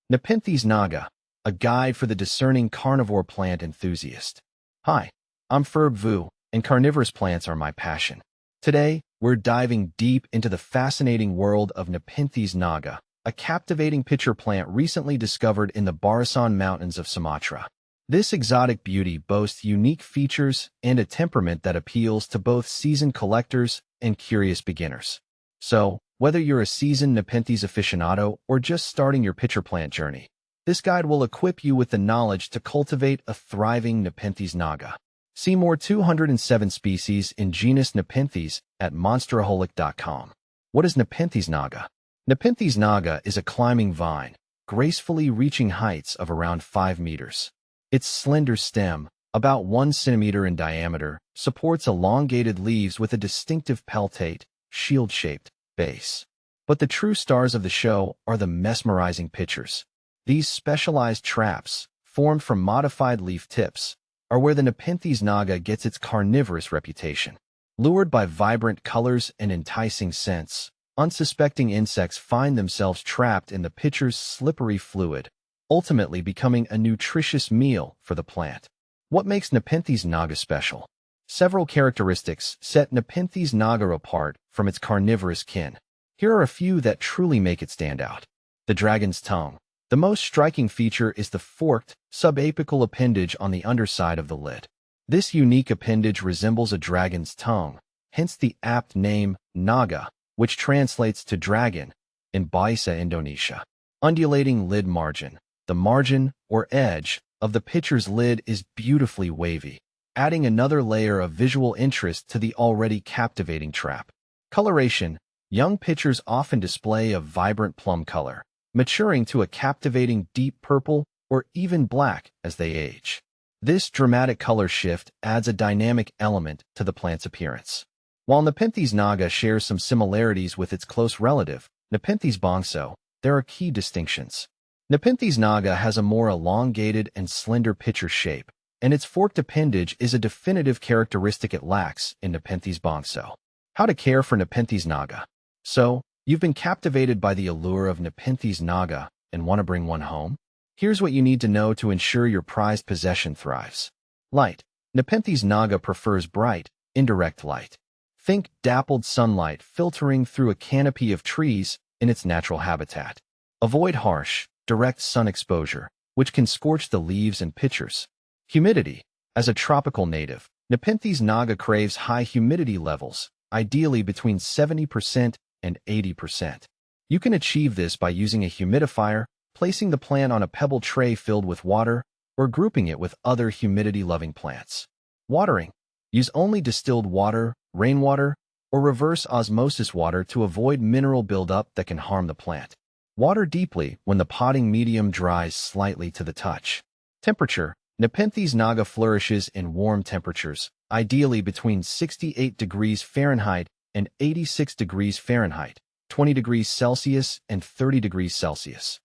Nepenthes Naga, a guide for the discerning carnivore plant enthusiast. Hi, I'm Ferb Vu, and carnivorous plants are my passion. Today, we're diving deep into the fascinating world of Nepenthes Naga, a captivating pitcher plant recently discovered in the Barisan Mountains of Sumatra. This exotic beauty boasts unique features and a temperament that appeals to both seasoned collectors and curious beginners. So, whether you're a seasoned Nepenthes aficionado or just starting your pitcher plant journey, this guide will equip you with the knowledge to cultivate a thriving Nepenthes Naga. See more 207 species in genus Nepenthes at monsteraholic.com. What is Nepenthes Naga? Nepenthes Naga is a climbing vine, gracefully reaching heights of around 5 meters. Its slender stem, about 1 centimeter in diameter, supports elongated leaves with a distinctive peltate, shield-shaped base. But the true stars of the show are the mesmerizing pitchers. These specialized traps, formed from modified leaf tips, are where the Nepenthes Naga gets its carnivorous reputation. Lured by vibrant colors and enticing scents, unsuspecting insects find themselves trapped in the pitcher's slippery fluid, ultimately becoming a nutritious meal for the plant. What makes Nepenthes Naga special? Several characteristics set Nepenthes Naga apart from its carnivorous kin. Here are a few that truly make it stand out. The dragon's tongue. The most striking feature is the forked, subapical appendage on the underside of the lid. This unique appendage resembles a dragon's tongue, hence the apt name Naga, which translates to dragon in Bahasa Indonesia. Undulating lid margin. The margin, or edge, of the pitcher's lid is beautifully wavy, adding another layer of visual interest to the already captivating trap. Coloration. Young pitchers often display a vibrant plum color, maturing to a captivating deep purple or even black as they age. This dramatic color shift adds a dynamic element to the plant's appearance. While Nepenthes Naga shares some similarities with its close relative, Nepenthes bongso, there are key distinctions. Nepenthes Naga has a more elongated and slender pitcher shape, and its forked appendage is a definitive characteristic it lacks in Nepenthes bongso. How to care for Nepenthes Naga. So, you've been captivated by the allure of Nepenthes Naga and want to bring one home? Here's what you need to know to ensure your prized possession thrives. Light. Nepenthes Naga prefers bright, indirect light. Think dappled sunlight filtering through a canopy of trees in its natural habitat. Avoid harsh, direct sun exposure, which can scorch the leaves and pitchers. Humidity. As a tropical native, Nepenthes Naga craves high humidity levels, ideally between 70% and 80%. You can achieve this by using a humidifier, placing the plant on a pebble tray filled with water, or grouping it with other humidity-loving plants. Watering. Use only distilled water, rainwater, or reverse osmosis water to avoid mineral buildup that can harm the plant. Water deeply when the potting medium dries slightly to the touch. Temperature. Nepenthes Naga flourishes in warm temperatures, ideally between 68 degrees Fahrenheit and 86 degrees Fahrenheit, 20 degrees Celsius and 30 degrees Celsius.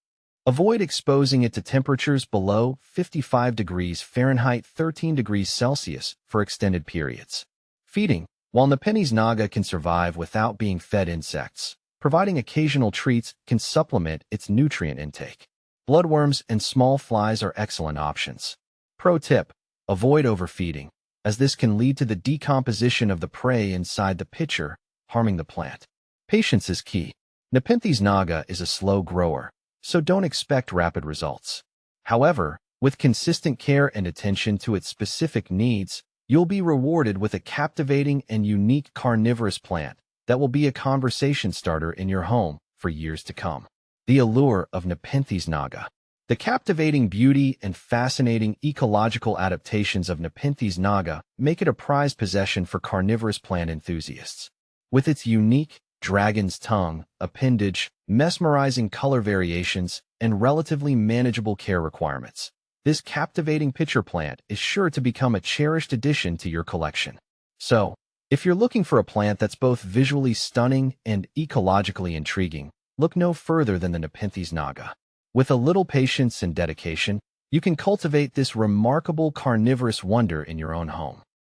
Avoid exposing it to temperatures below 55 degrees Fahrenheit, 13 degrees Celsius for extended periods. Feeding. While Nepenthes Naga can survive without being fed insects, providing occasional treats can supplement its nutrient intake. Bloodworms and small flies are excellent options. Pro tip: avoid overfeeding, as this can lead to the decomposition of the prey inside the pitcher, harming the plant. Patience is key. Nepenthes Naga is a slow grower, so don't expect rapid results. However, with consistent care and attention to its specific needs, you'll be rewarded with a captivating and unique carnivorous plant that will be a conversation starter in your home for years to come. The allure of Nepenthes Naga. The captivating beauty and fascinating ecological adaptations of Nepenthes Naga make it a prized possession for carnivorous plant enthusiasts. With its unique dragon's tongue, appendage, mesmerizing color variations, and relatively manageable care requirements, this captivating pitcher plant is sure to become a cherished addition to your collection. So, if you're looking for a plant that's both visually stunning and ecologically intriguing, look no further than the Nepenthes Naga. With a little patience and dedication, you can cultivate this remarkable carnivorous wonder in your own home.